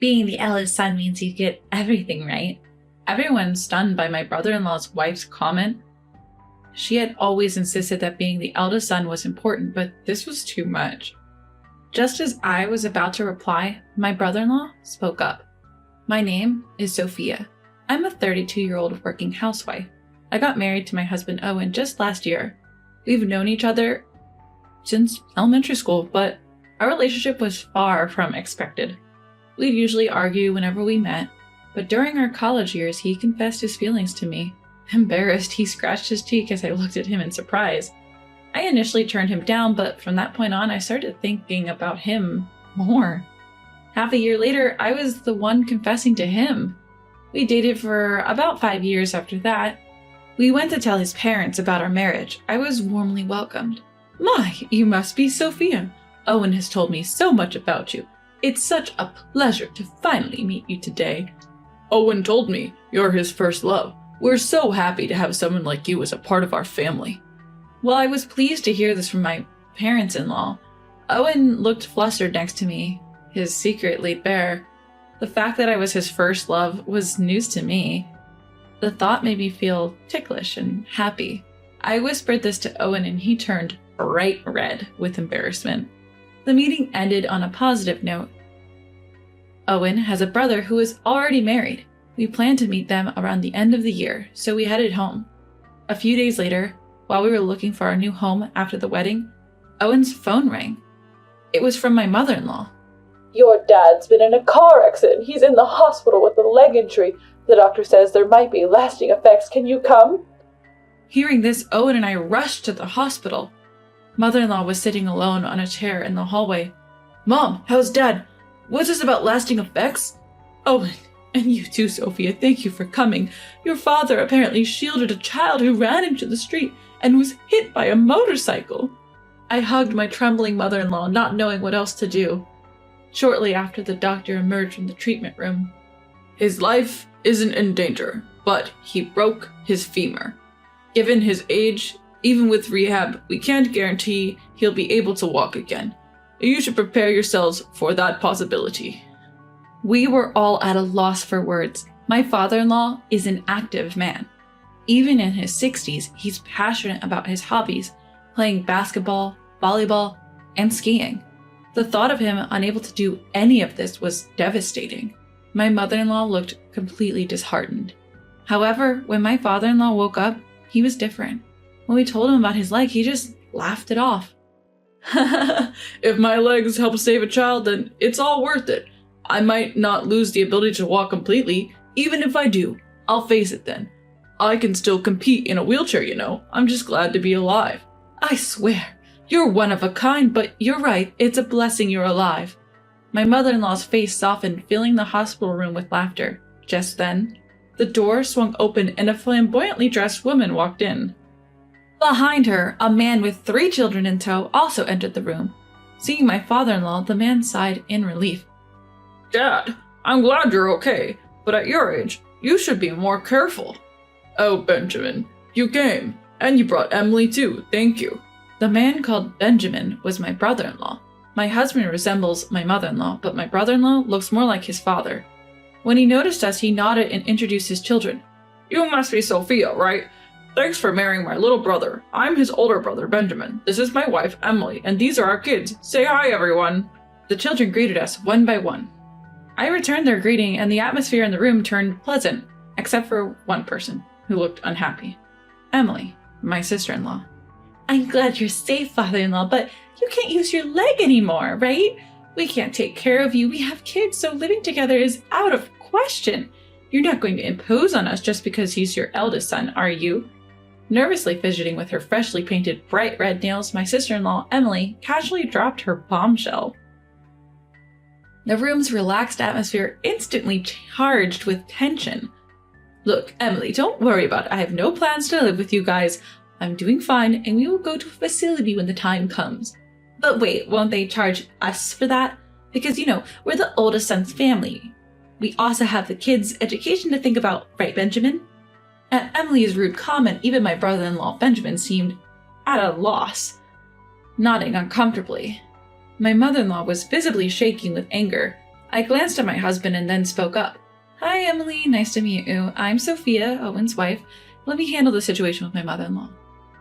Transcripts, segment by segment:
Being the eldest son means you get everything, right? Everyone stunned by my brother-in-law's wife's comment. She had always insisted that being the eldest son was important, but this was too much. Just as I was about to reply, my brother-in-law spoke up. My name is Sophia. I'm a 32-year-old working housewife. I got married to my husband Owen just last year. We've known each other since elementary school, but our relationship was far from expected. We'd usually argue whenever we met, but during our college years, he confessed his feelings to me. Embarrassed, he scratched his cheek as I looked at him in surprise. I initially turned him down, but from that point on, I started thinking about him more. Half a year later, I was the one confessing to him. We dated for about 5 years after that. We went to tell his parents about our marriage. I was warmly welcomed. My, you must be Sophia. Owen has told me so much about you. It's such a pleasure to finally meet you today. Owen told me you're his first love. We're so happy to have someone like you as a part of our family. Well, I was pleased to hear this from my parents-in-law. Owen looked flustered next to me, his secret laid bare. The fact that I was his first love was news to me. The thought made me feel ticklish and happy. I whispered this to Owen and he turned bright red with embarrassment. The meeting ended on a positive note. Owen has a brother who is already married. We planned to meet them around the end of the year, so we headed home. A few days later, while we were looking for our new home after the wedding, Owen's phone rang. It was from my mother-in-law. Your dad's been in a car accident. He's in the hospital with a leg injury. The doctor says there might be lasting effects. Can you come? Hearing this, Owen and I rushed to the hospital. Mother-in-law was sitting alone on a chair in the hallway. Mom, how's Dad? What's this about lasting effects? Owen, and you too, Sophia, thank you for coming. Your father apparently shielded a child who ran into the street and was hit by a motorcycle. I hugged my trembling mother-in-law, not knowing what else to do. Shortly after, the doctor emerged from the treatment room. His life isn't in danger, but he broke his femur. Given his age, even with rehab, we can't guarantee he'll be able to walk again. You should prepare yourselves for that possibility. We were all at a loss for words. My father-in-law is an active man. Even in his 60s, he's passionate about his hobbies, playing basketball, volleyball, and skiing. The thought of him unable to do any of this was devastating. My mother-in-law looked completely disheartened. However, when my father-in-law woke up, he was different. When we told him about his leg, he just laughed it off. If my legs help save a child, then it's all worth it. I might not lose the ability to walk completely. Even if I do, I'll face it then. I can still compete in a wheelchair, you know. I'm just glad to be alive. I swear, you're one of a kind, but you're right, it's a blessing you're alive. My mother-in-law's face softened, filling the hospital room with laughter. Just then, the door swung open and a flamboyantly dressed woman walked in. Behind her, a man with 3 children in tow also entered the room. Seeing my father-in-law, the man sighed in relief. Dad, I'm glad you're okay, but at your age, you should be more careful. Oh, Benjamin, you came, and you brought Emily too, thank you. The man called Benjamin was my brother-in-law. My husband resembles my mother-in-law, but my brother-in-law looks more like his father. When he noticed us, he nodded and introduced his children. You must be Sophia, right? Thanks for marrying my little brother. I'm his older brother, Benjamin. This is my wife, Emily, and these are our kids. Say hi, everyone. The children greeted us one by one. I returned their greeting, and the atmosphere in the room turned pleasant, except for one person, who looked unhappy. Emily, my sister-in-law. I'm glad you're safe, father-in-law, but you can't use your leg anymore, right? We can't take care of you. We have kids, so living together is out of question. You're not going to impose on us just because he's your eldest son, are you? Nervously fidgeting with her freshly painted bright red nails, my sister-in-law, Emily, casually dropped her bombshell. The room's relaxed atmosphere instantly charged with tension. Look, Emily, don't worry about it. I have no plans to live with you guys. I'm doing fine, and we will go to a facility when the time comes. But wait, won't they charge us for that? Because, you know, we're the oldest son's family. We also have the kids' education to think about, right, Benjamin? At Emily's rude comment, even my brother-in-law Benjamin seemed at a loss, nodding uncomfortably. My mother-in-law was visibly shaking with anger. I glanced at my husband and then spoke up. Hi, Emily. Nice to meet you. I'm Sophia, Owen's wife. Let me handle the situation with my mother-in-law.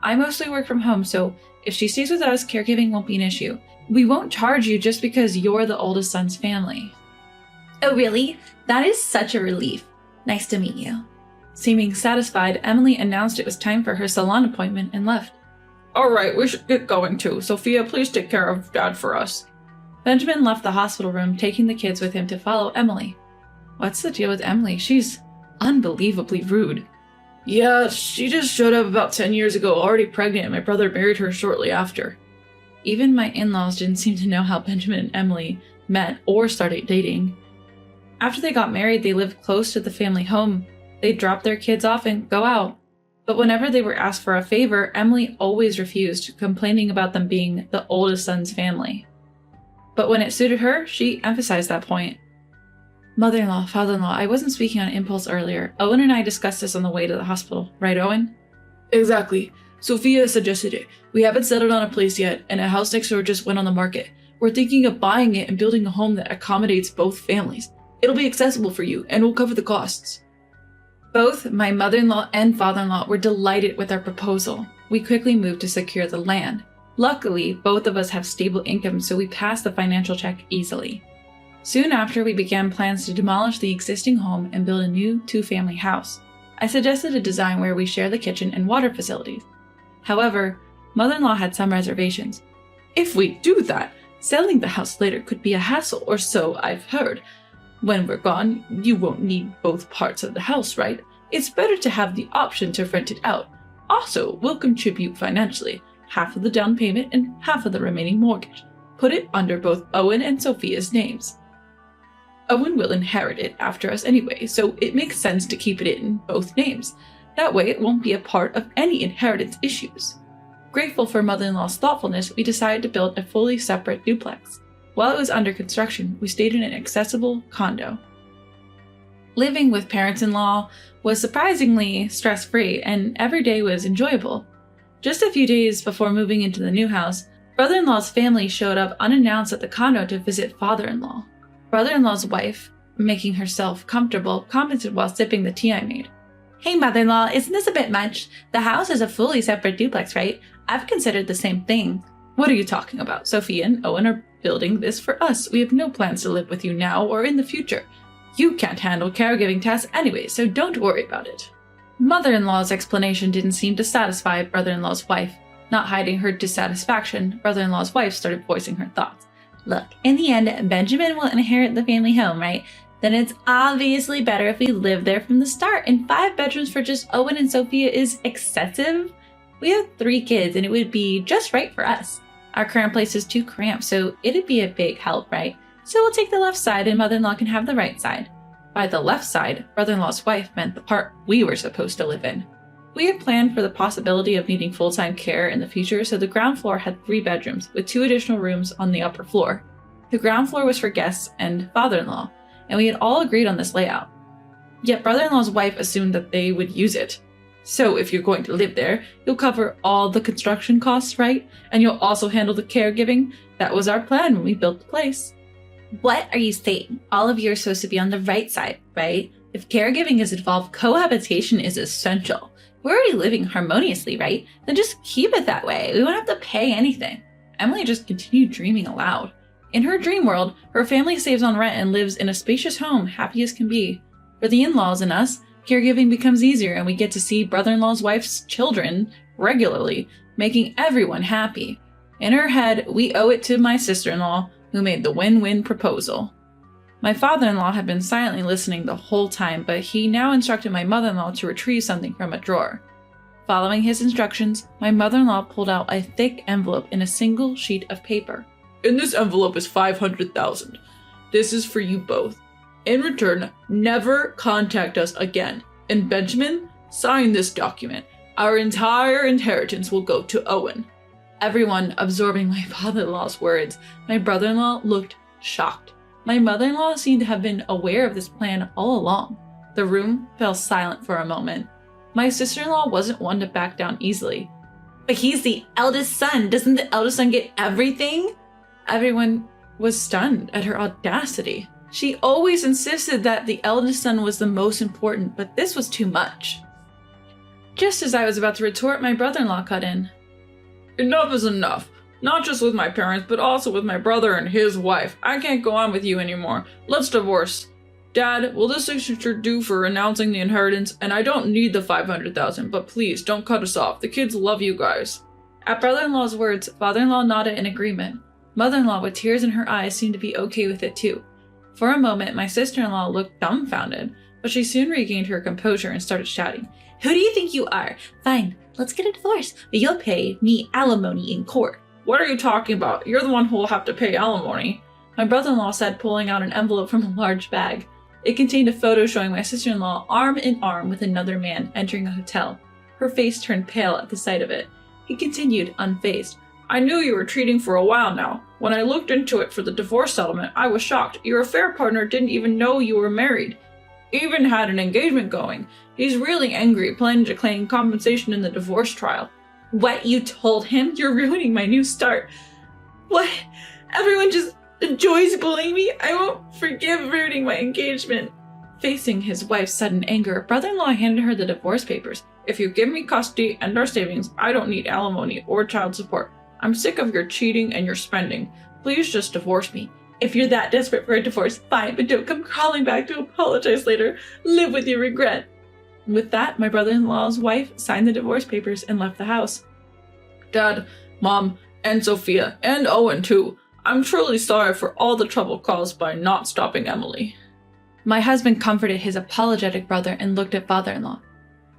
I mostly work from home, so if she stays with us, caregiving won't be an issue. We won't charge you just because you're the oldest son's family. Oh, really? That is such a relief. Nice to meet you. Seeming satisfied, Emily announced it was time for her salon appointment and left. All right, we should get going too. Sophia, please take care of Dad for us. Benjamin left the hospital room, taking the kids with him to follow Emily. What's the deal with Emily? She's unbelievably rude. Yeah, she just showed up about 10 years ago, already pregnant, and my brother married her shortly after. Even my in-laws didn't seem to know how Benjamin and Emily met or started dating. After they got married, they lived close to the family home. They'd drop their kids off and go out. But whenever they were asked for a favor, Emily always refused, complaining about them being the oldest son's family. But when it suited her, she emphasized that point. Mother-in-law, father-in-law, I wasn't speaking on impulse earlier. Owen and I discussed this on the way to the hospital. Right, Owen? Exactly. Sophia suggested it. We haven't settled on a place yet, and a house next door just went on the market. We're thinking of buying it and building a home that accommodates both families. It'll be accessible for you, and we'll cover the costs. Both my mother-in-law and father-in-law were delighted with our proposal. We quickly moved to secure the land. Luckily, both of us have stable income, so we passed the financial check easily. Soon after, we began plans to demolish the existing home and build a new two-family house. I suggested a design where we share the kitchen and water facilities. However, mother-in-law had some reservations. If we do that, selling the house later could be a hassle, or so I've heard. When we're gone, you won't need both parts of the house, right? It's better to have the option to rent it out. Also, we'll contribute financially, half of the down payment and half of the remaining mortgage. Put it under both Owen and Sophia's names. Owen will inherit it after us anyway, so it makes sense to keep it in both names. That way it won't be a part of any inheritance issues. Grateful for mother-in-law's thoughtfulness, we decided to build a fully separate duplex. While it was under construction, we stayed in an accessible condo. Living with parents-in-law was surprisingly stress-free, and every day was enjoyable. Just a few days before moving into the new house, brother-in-law's family showed up unannounced at the condo to visit father-in-law. Brother-in-law's wife, making herself comfortable, commented while sipping the tea I made. Hey, mother-in-law, isn't this a bit much? The house is a fully separate duplex, right? I've considered the same thing. What are you talking about? Sophia and Owen are building this for us. We have no plans to live with you now or in the future. You can't handle caregiving tasks anyway, so don't worry about it. Mother-in-law's explanation didn't seem to satisfy brother-in-law's wife. Not hiding her dissatisfaction, brother-in-law's wife started voicing her thoughts. Look, in the end, Benjamin will inherit the family home, right? Then it's obviously better if we live there from the start, and 5 bedrooms for just Owen and Sophia is excessive. We have 3 kids, and it would be just right for us. Our current place is too cramped, so it'd be a big help, right? So we'll take the left side, and mother-in-law can have the right side. By the left side, brother-in-law's wife meant the part we were supposed to live in. We had planned for the possibility of needing full-time care in the future, so the ground floor had 3 bedrooms, with 2 additional rooms on the upper floor. The ground floor was for guests and father-in-law, and we had all agreed on this layout. Yet brother-in-law's wife assumed that they would use it. So if you're going to live there, you'll cover all the construction costs, right? And you'll also handle the caregiving? That was our plan when we built the place. What are you saying? All of you are supposed to be on the right side, right? If caregiving is involved, cohabitation is essential. We're already living harmoniously, right? Then just keep it that way. We won't have to pay anything. Emily just continued dreaming aloud. In her dream world, her family saves on rent and lives in a spacious home, happy as can be. For the in-laws and us, caregiving becomes easier and we get to see brother-in-law's wife's children regularly, making everyone happy. In her head, we owe it to my sister-in-law, who made the win-win proposal. My father-in-law had been silently listening the whole time, but he now instructed my mother-in-law to retrieve something from a drawer. Following his instructions, my mother-in-law pulled out a thick envelope in a single sheet of paper. In this envelope is $500,000. This is for you both. In return, never contact us again. And Benjamin, sign this document. Our entire inheritance will go to Owen. Everyone absorbing my father-in-law's words, my brother-in-law looked shocked. My mother-in-law seemed to have been aware of this plan all along. The room fell silent for a moment. My sister-in-law wasn't one to back down easily. But he's the eldest son. Doesn't the eldest son get everything? Everyone was stunned at her audacity. She always insisted that the eldest son was the most important, but this was too much. Just as I was about to retort, my brother-in-law cut in. Enough is enough. Not just with my parents, but also with my brother and his wife. I can't go on with you anymore. Let's divorce. Dad, will this signature do for announcing the inheritance? And I don't need the $500,000, but please don't cut us off. The kids love you guys. At brother-in-law's words, father-in-law nodded in agreement. Mother-in-law, with tears in her eyes, seemed to be okay with it too. For a moment, my sister-in-law looked dumbfounded, but she soon regained her composure and started shouting. Who do you think you are? Fine, let's get a divorce, but you'll pay me alimony in court. What are you talking about? You're the one who will have to pay alimony, my brother-in-law said, pulling out an envelope from a large bag. It contained a photo showing my sister-in-law arm in arm with another man entering a hotel. Her face turned pale at the sight of it. He continued, unfazed. I knew you were cheating for a while now. When I looked into it for the divorce settlement, I was shocked. Your affair partner didn't even know you were married. Even had an engagement going. He's really angry, planning to claim compensation in the divorce trial. What, you told him? You're ruining my new start. What? Everyone just enjoys bullying me? I won't forgive ruining my engagement. Facing his wife's sudden anger, brother-in-law handed her the divorce papers. If you give me custody and our savings, I don't need alimony or child support. I'm sick of your cheating and your spending. Please just divorce me. If you're that desperate for a divorce, fine, but don't come crawling back to apologize later. Live with your regret. With that, my brother-in-law's wife signed the divorce papers and left the house. Dad, Mom, and Sophia, and Owen too. I'm truly sorry for all the trouble caused by not stopping Emily. My husband comforted his apologetic brother and looked at father-in-law.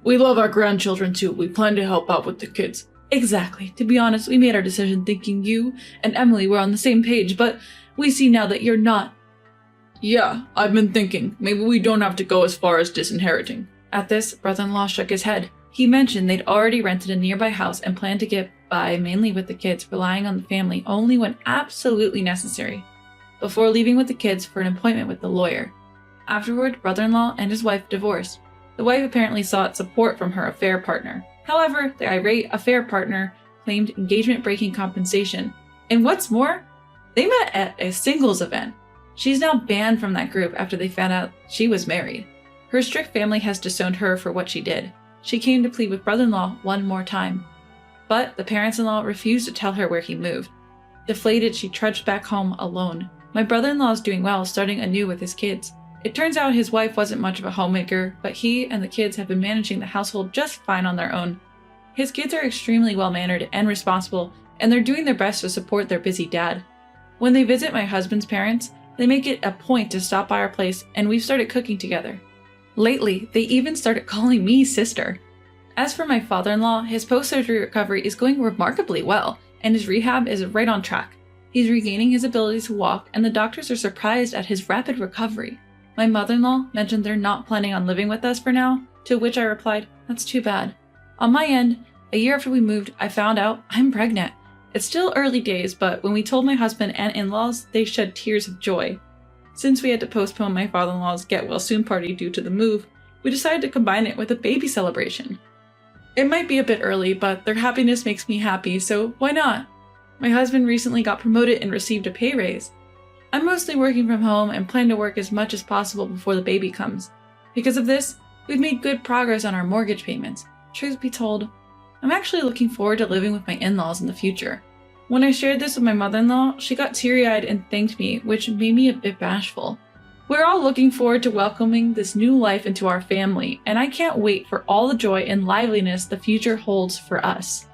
We love our grandchildren too. We plan to help out with the kids. Exactly. To be honest, we made our decision thinking you and Emily were on the same page, but we see now that you're not. Yeah, I've been thinking. Maybe we don't have to go as far as disinheriting. At this, brother-in-law shook his head. He mentioned they'd already rented a nearby house and planned to get by mainly with the kids, relying on the family only when absolutely necessary, before leaving with the kids for an appointment with the lawyer. Afterward, brother-in-law and his wife divorced. The wife apparently sought support from her affair partner. However, the irate affair partner claimed engagement-breaking compensation. And what's more, they met at a singles event. She's now banned from that group after they found out she was married. Her strict family has disowned her for what she did. She came to plead with brother-in-law one more time. But the parents-in-law refused to tell her where he moved. Deflated, she trudged back home alone. My brother-in-law is doing well, starting anew with his kids. It turns out his wife wasn't much of a homemaker, but he and the kids have been managing the household just fine on their own. His kids are extremely well-mannered and responsible, and they're doing their best to support their busy dad. When they visit my husband's parents, they make it a point to stop by our place, and we've started cooking together. Lately, they even started calling me sister. As for my father-in-law, his post-surgery recovery is going remarkably well, and his rehab is right on track. He's regaining his ability to walk, and the doctors are surprised at his rapid recovery. My mother-in-law mentioned they're not planning on living with us for now, to which I replied, that's too bad. On my end, a year after we moved, I found out I'm pregnant. It's still early days, but when we told my husband and in-laws, they shed tears of joy. Since we had to postpone my father-in-law's get-well-soon party due to the move, we decided to combine it with a baby celebration. It might be a bit early, but their happiness makes me happy, so why not? My husband recently got promoted and received a pay raise. I'm mostly working from home and plan to work as much as possible before the baby comes. Because of this, we've made good progress on our mortgage payments. Truth be told, I'm actually looking forward to living with my in-laws in the future. When I shared this with my mother-in-law, she got teary-eyed and thanked me, which made me a bit bashful. We're all looking forward to welcoming this new life into our family, and I can't wait for all the joy and liveliness the future holds for us.